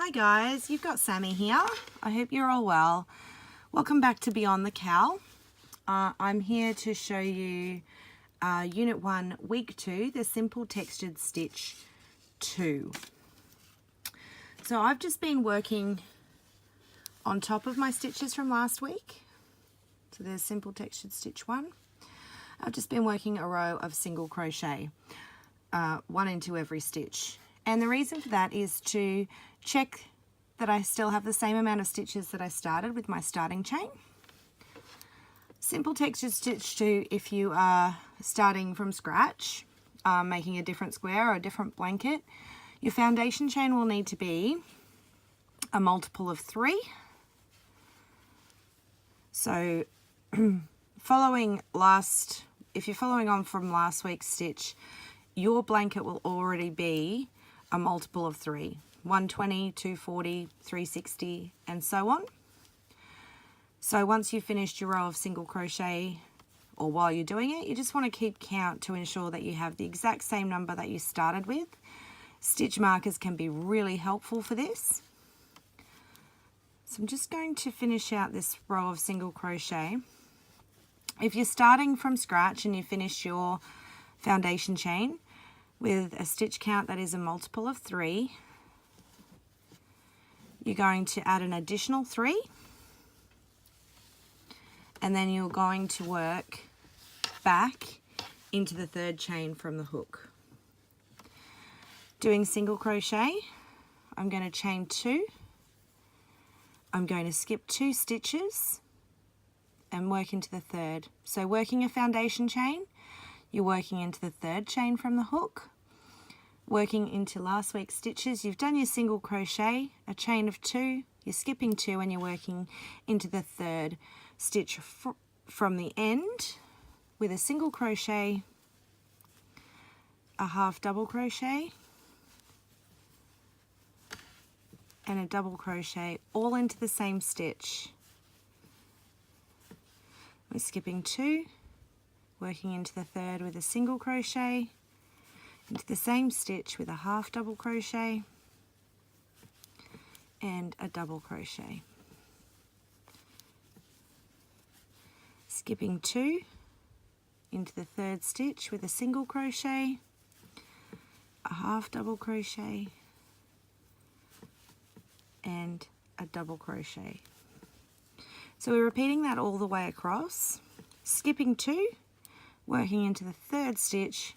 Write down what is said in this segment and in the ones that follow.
Hi guys, you've got Sammy here. I hope you're all well. Welcome back to Beyond the Cowl. I'm here to show you Unit 1, Week 2, the Simple Textured Stitch 2. So I've just been working on top of my stitches from last week. So there's Simple Textured Stitch 1. I've just been working a row of single crochet, one into every stitch. And the reason for that is to check that I still have the same amount of stitches that I started with my starting chain. Simple Textured Stitch 2 if you are starting from scratch, making a different square or a different blanket. Your foundation chain will need to be a multiple of 3. So if you're following on from last week's stitch, your blanket will already be a multiple of 3. 120, 240, 360, and so on. So once you've finished your row of single crochet, or while you're doing it, you just want to keep count to ensure that you have the exact same number that you started with. Stitch markers can be really helpful for this. So I'm just going to finish out this row of single crochet. If you're starting from scratch and you finish your foundation chain with a stitch count that is a multiple of 3, you're going to add an additional 3, and then you're going to work back into the third chain from the hook. Doing single crochet, I'm going to chain 2, I'm going to skip 2 stitches and work into the third. So working a foundation chain, you're working into the third chain from the hook, working into last week's stitches. You've done your single crochet, a chain of 2, you're skipping 2 and you're working into the third stitch from the end with a single crochet, a half double crochet, and a double crochet, all into the same stitch. We're skipping 2, working into the third with a single crochet, into the same stitch with a half double crochet and a double crochet. Skipping 2, into the third stitch with a single crochet, a half double crochet and a double crochet. So we're repeating that all the way across, skipping 2, working into the third stitch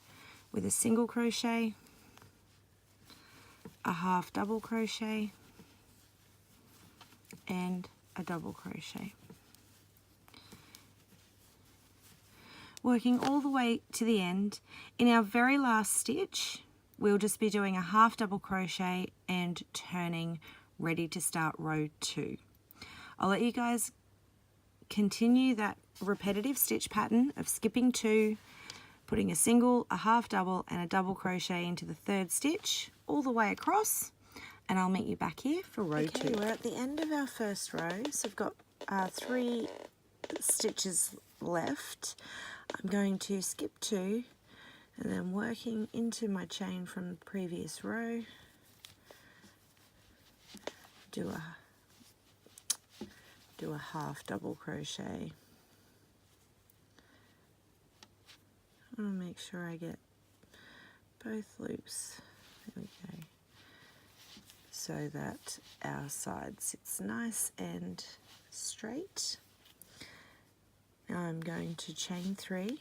with a single crochet, a half double crochet and a double crochet. Working all the way to the end. In our very last stitch, we'll just be doing a half double crochet and turning, ready to start row 2. I'll let you guys continue that repetitive stitch pattern of skipping 2, putting a single, a half double and a double crochet into the third stitch all the way across, and I'll meet you back here for row 2. We're at the end of our first row, so I've got 3 stitches left. I'm going to skip 2 and then working into my chain from the previous row, do a half double crochet. I want to make sure I get both loops, there we go, so that our side sits nice and straight. Now I'm going to chain 3,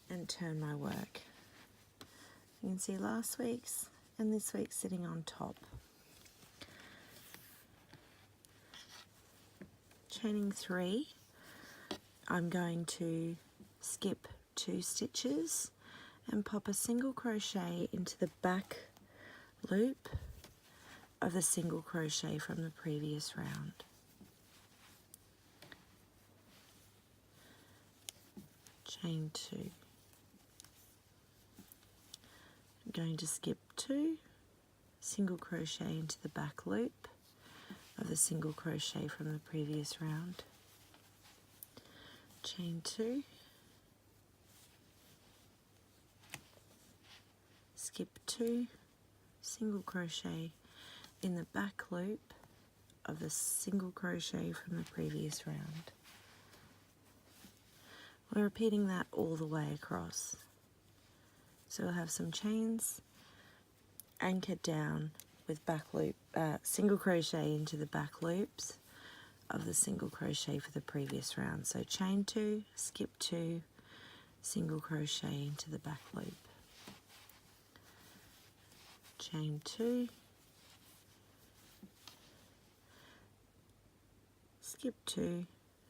and turn my work. You can see last week's and this week's sitting on top. Chaining 3, I'm going to skip 2 stitches and pop a single crochet into the back loop of the single crochet from the previous round. Chain 2. I'm going to skip 2, single crochet into the back loop of the single crochet from the previous round. Chain 2, skip 2, single crochet in the back loop of the single crochet from the previous round. We're repeating that all the way across. So we'll have some chains anchored down with back loop, single crochet into the back loops of the single crochet for the previous round. So chain 2, skip 2, single crochet into the back loop. Chain 2, skip 2,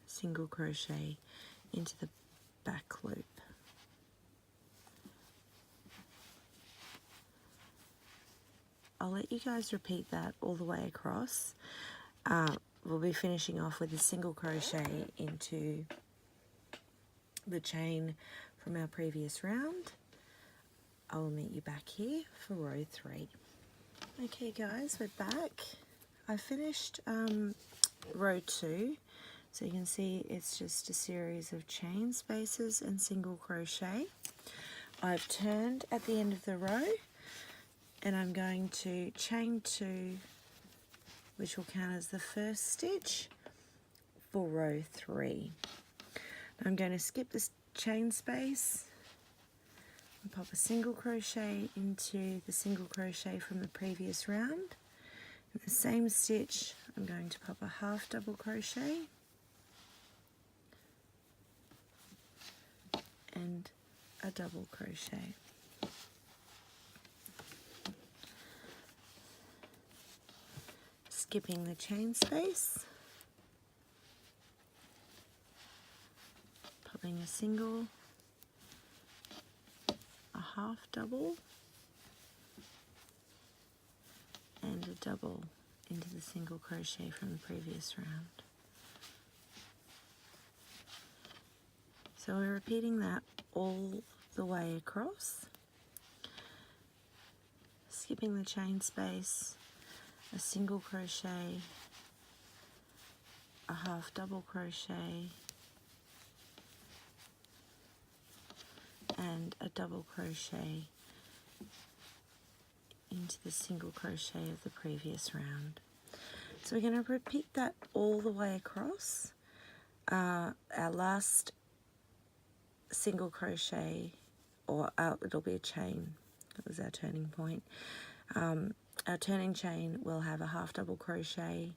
single crochet into the back loop. I'll let you guys repeat that all the way across. We'll be finishing off with a single crochet into the chain from our previous round. I will meet you back here for row 3. Okay guys, we're back. I finished row 2, so you can see it's just a series of chain spaces and single crochet. I've turned at the end of the row, and I'm going to chain 2, which will count as the first stitch for row 3. I'm going to skip this chain space and pop a single crochet into the single crochet from the previous round. In the same stitch, I'm going to pop a half double crochet and a double crochet. Skipping the chain space, popping a single, a half double, and a double into the single crochet from the previous round. So we're repeating that all the way across, skipping the chain space, a single crochet, a half double crochet, and a double crochet into the single crochet of the previous round. So we're going to repeat that all the way across. Our last single crochet, or it'll be a chain, that was our turning point. Our turning chain will have a half double crochet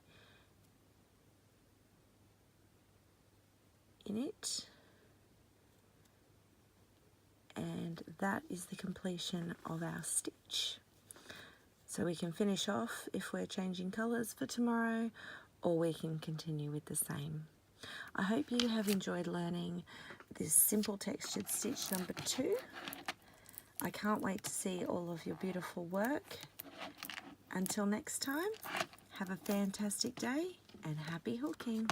in it, and that is the completion of our stitch. So we can finish off if we're changing colours for tomorrow, or we can continue with the same. I hope you have enjoyed learning this simple textured stitch number 2. I can't wait to see all of your beautiful work. Until next time, have a fantastic day and happy hooking.